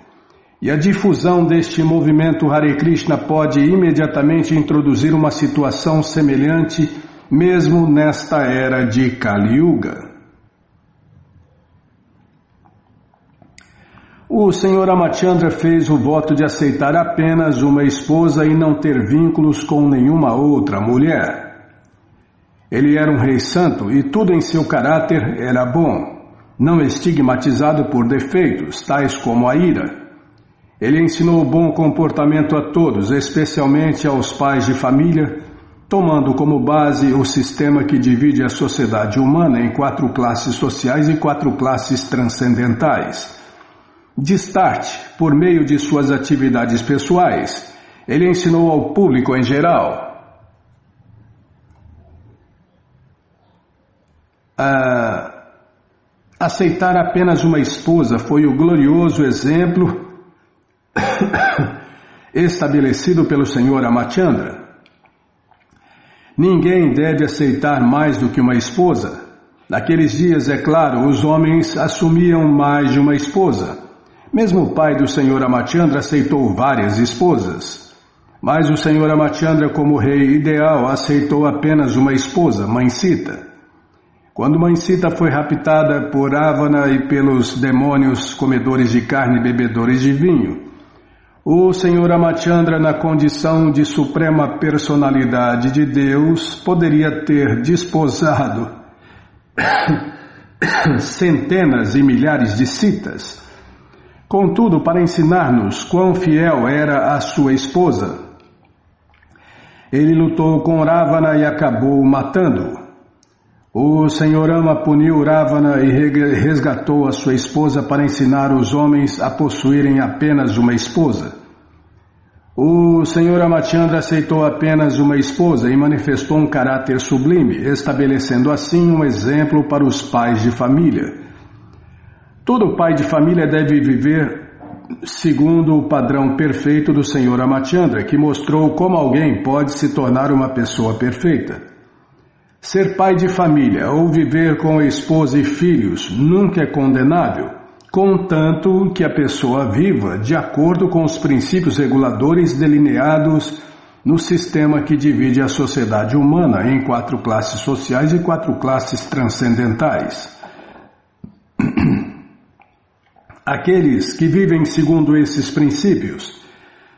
Speaker 1: e a difusão deste movimento Hare Krishna pode imediatamente introduzir uma situação semelhante mesmo nesta era de Kali Yuga. O Senhor Ramachandra fez o voto de aceitar apenas uma esposa e não ter vínculos com nenhuma outra mulher. Ele era um rei santo e tudo em seu caráter era bom, não estigmatizado por defeitos, tais como a ira. Ele ensinou bom comportamento a todos, especialmente aos pais de família, tomando como base o sistema que divide a sociedade humana em 4 classes sociais e 4 classes transcendentais. De start, por meio de suas atividades pessoais, ele ensinou ao público em geral aceitar apenas uma esposa foi o glorioso exemplo estabelecido pelo Senhor Ramachandra. Ninguém deve aceitar mais do que uma esposa. Naqueles dias, é claro, os homens assumiam mais de uma esposa. Mesmo o pai do Senhor Ramachandra aceitou várias esposas. Mas o Senhor Ramachandra, como rei ideal, aceitou apenas uma esposa, Mãe Sita. Quando Mãe Sita foi raptada por Ravana e pelos demônios comedores de carne e bebedores de vinho, o Senhor Ramachandra, na condição de suprema personalidade de Deus, poderia ter desposado centenas e milhares de citas. Contudo, para ensinar-nos quão fiel era a sua esposa, ele lutou com Ravana e acabou matando-o. O Senhor Rama puniu Ravana e resgatou a sua esposa para ensinar os homens a possuírem apenas uma esposa. O Senhor Ramachandra aceitou apenas uma esposa e manifestou um caráter sublime, estabelecendo assim um exemplo para os pais de família. Todo pai de família deve viver segundo o padrão perfeito do Senhor Ramachandra, que mostrou como alguém pode se tornar uma pessoa perfeita. Ser pai de família ou viver com esposa e filhos nunca é condenável, contanto que a pessoa viva de acordo com os princípios reguladores delineados no sistema que divide a sociedade humana em 4 classes sociais e 4 classes transcendentais. Aqueles que vivem segundo esses princípios,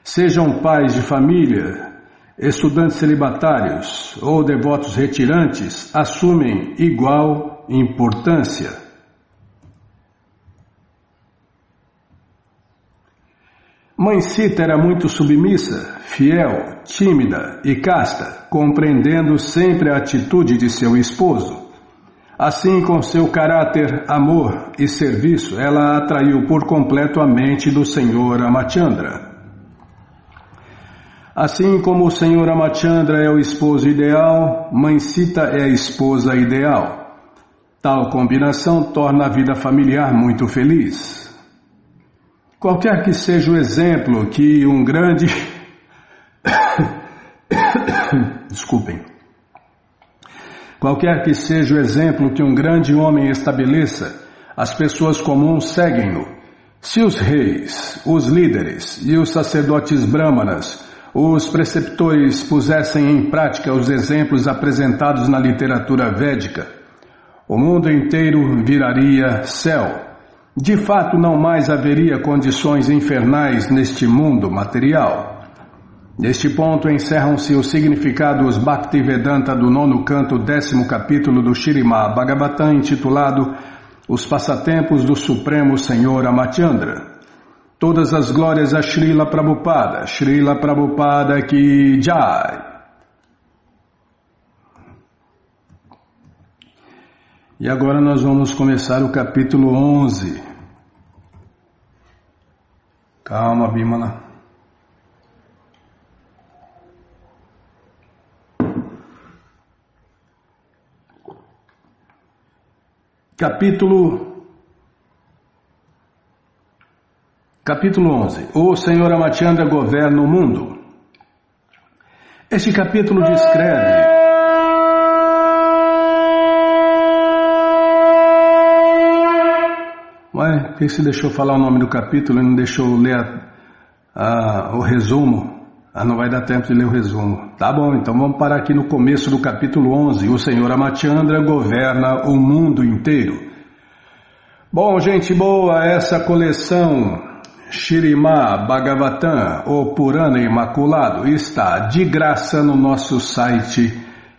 Speaker 1: sejam pais de família, estudantes celibatários ou devotos retirantes, assumem igual importância. Mãe Sita era muito submissa, fiel, tímida e casta, compreendendo sempre a atitude de seu esposo. Assim, com seu caráter, amor e serviço, ela atraiu por completo a mente do Senhor Ramachandra. Assim como o Senhor Ramachandra é o esposo ideal, Mãe Sita é a esposa ideal. Tal combinação torna a vida familiar muito feliz. Qualquer que seja o exemplo que um grande... Desculpem. Qualquer que seja o exemplo que um grande homem estabeleça, as pessoas comuns seguem-no. Se os reis, os líderes e os sacerdotes brahmanas, os preceptores pusessem em prática os exemplos apresentados na literatura védica, o mundo inteiro viraria céu. De fato, não mais haveria condições infernais neste mundo material. Neste ponto encerram-se os significados Bhaktivedanta do 9º canto, 10º capítulo do Śrīmad Bhagavatam, intitulado Os Passatempos do Supremo Senhor Ramachandra. Todas as glórias a Srila Prabhupada Ki Jai. E agora nós vamos começar o capítulo 11. Calma, Bimala. Capítulo 11. O Senhor Ramachandra governa o mundo. Este capítulo descreve por que você deixou falar o nome do capítulo e não deixou ler o resumo? Não vai dar tempo de ler o resumo. Tá bom, então vamos parar aqui no começo do capítulo 11. O Senhor Ramachandra governa o mundo inteiro. Bom, gente boa, essa coleção Śrīmad Bhagavatam, o Purana Imaculado, está de graça no nosso site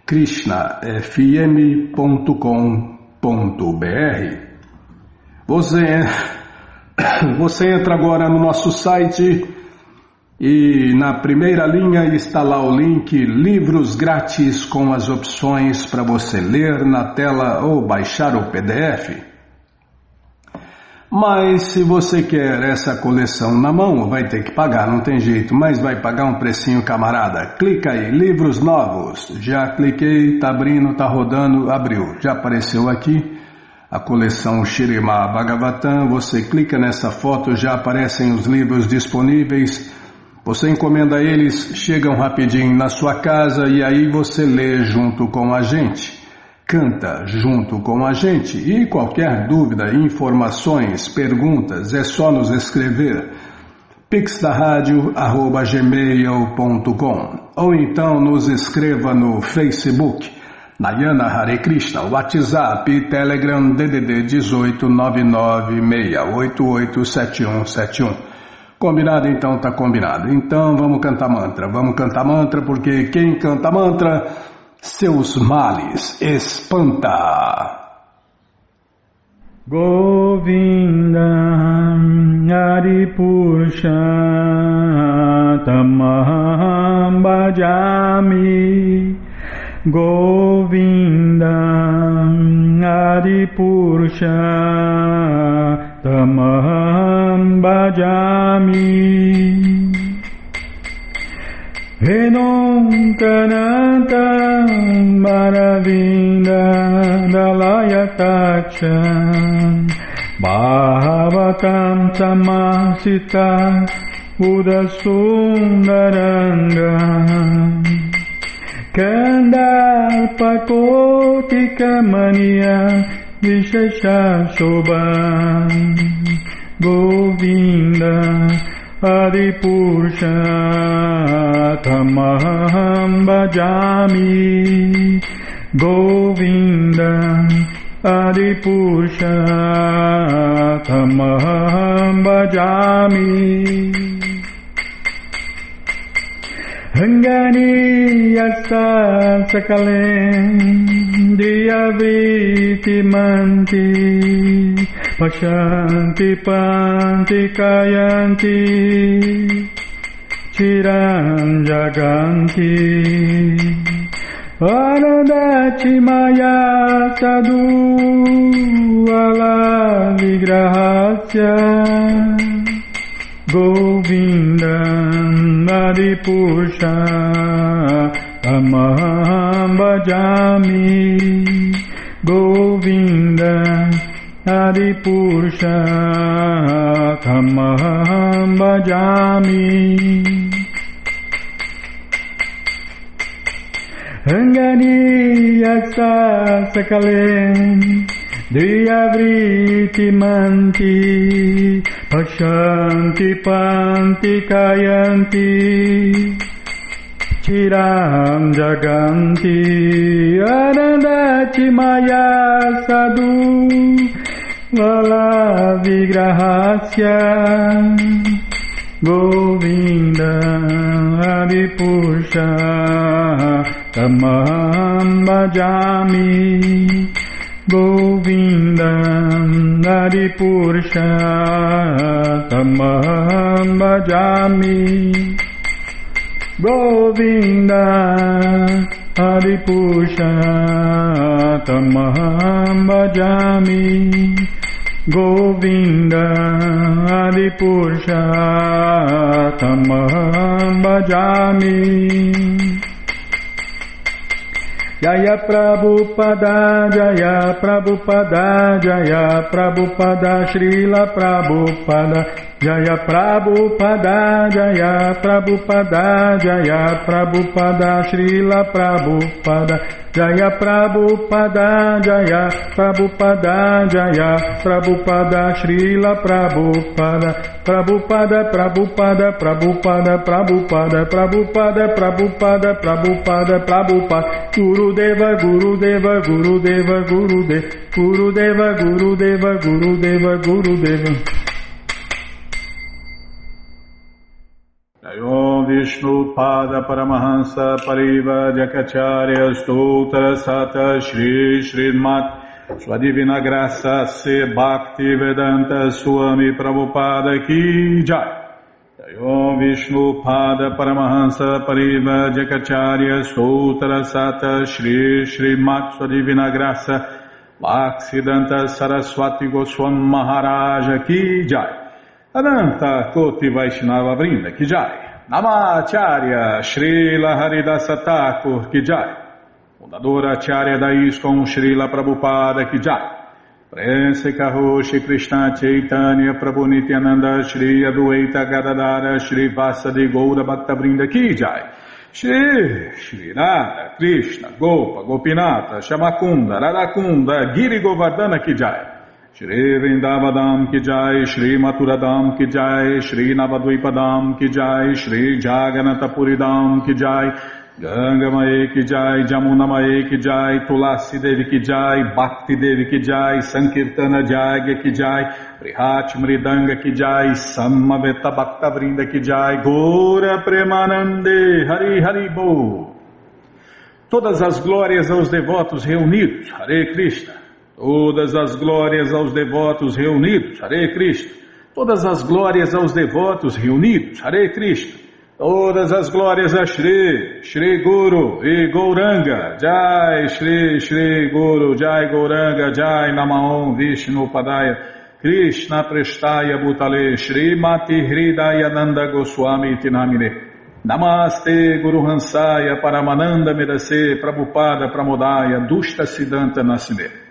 Speaker 1: krishnafm.com.br. Você entra agora no nosso site e na primeira linha está lá o link Livros Grátis com as opções para você ler na tela ou baixar o PDF. Mas se você quer essa coleção na mão, vai ter que pagar, não tem jeito, mas vai pagar um precinho, camarada. Clica aí, livros novos. Já cliquei, tá abrindo, tá rodando, abriu. Já apareceu aqui a coleção Śrīmad Bhagavatam. Você clica nessa foto, já aparecem os livros disponíveis. Você encomenda eles, chegam rapidinho na sua casa e aí você lê junto com a gente. Canta junto com a gente e qualquer dúvida, informações, perguntas, é só nos escrever pixdaradio@gmail.com ou então nos escreva no Facebook, Nayana Hare Krishna, WhatsApp, Telegram, DDD 18 996887171. Combinado? Então tá combinado. Então vamos cantar mantra porque quem canta mantra seus males espanta.
Speaker 3: Govinda Adipurushatamaham bhajami. Govinda Adipurushatamaham bhajami. Venonkananta Maravinda Dalayataksha Bhavatam Samasita Udasundaranga Kandalpakotikamaniya Vishesha Shobha Govinda Adipurushatamaham bhajami. Govinda Adipurushattamaham bhajami. Ranganiyasa sakalendriyavriti manti pashanti panti kayanti chiram jaganti anandati maya sadhu ala vigrahasya Govindam Adipurushattamaham bhajami. Govindam Adipurushattamaham bhajami. Ranganiyasa sakalendriyavriti manti pashanti panti kayanti chiram jaganti anandati maya sadhu vala vigrahasya Govinda Adipurushattamaham bhajami. Govinda Adipurushattamaham bhajami. Govinda Adipurushattamaham bhajami. Govinda Adipurushattamaham bhajami. Jaya Prabhupada, Jaya Prabhupada, Jaya Prabhupada, Srila Prabhupada, Jaya Prabhupada, Jaya Prabhupada, Jaya Prabhupada, Srila Prabhupada, Jaya Prabhupada, Jaya Prabhupada, Jaya Prabhupada, Srila Prabhupada, Prabhupada, Prabhupada, Prabhupada, Prabhupada, Prabhupada, Prabhupada, Prabhupada, Prabhupada, Gurudeva, Gurudeva, Gurudeva, Gurudeva, Gurudeva, Gurudeva, Gurudeva, Gurudeva.
Speaker 4: Om Vishnu Pada Paramahansa Pariva Jakacharya Stoutra Sata Shri Srimat Sua Divina Graça Se Bhakti Vedanta Swami Prabhupada Ki Jai. Om Vishnu Pada Paramahansa Pariva Jakacharya Stoutra Sata Shri Srimat Sua Divina Graça Bhaktivedanta Saraswati Goswami Maharaja Ki Jai. Ananta Koti Vaishnava Vrinda Ki Jai. Namacharya Srila Haridasa Thakur Ki Jai. Fundadora Acharya da ISKCON Srila Prabhupada Ki Jai. Prense Karoshi Krishna Chaitanya Prabhu Nityananda Shri Adwaita Gadadara Shri Vasadi Goura Bhakta Vrinda Ki Jai. Shri Radha Krishna Gopa Gopinata Shamakunda Radakunda Giri Govardhana Ki Jai. Shri Vrindavadam Ki Jai, Shri Maturadam Ki Jai, Shri Navadvipadam Ki Jai, Shri Jaganatapuridam Ki Jai, Ganga Mae Ki Jai, Jamuna Mae Ki Jai, Tulasi Devi Ki Jai, Bhakti Devi Ki Jai, Sankirtana Jagya Ki Jai, Prihat Mridanga Ki Jai, Samaveta Bhakta Vrinda Ki Jai, Gora Premanande, Hari Hari Bo. Todas as glórias aos devotos reunidos, Hare Krishna. Todas as glórias aos devotos reunidos, Hare Krishna. Todas as glórias aos devotos reunidos, Hare Krishna. Todas as glórias a Shri Guru e Gauranga, Jai Shri Guru, Jai Gauranga, Jai Namaon Vishnu Padaya, Krishna Prestaya Bhutale, Shri Mati Hridayananda Goswami Tinamine. Namaste Guru Hansaya Paramananda Medase Prabhupada Pramodaya Dushta Siddhanta Nasime.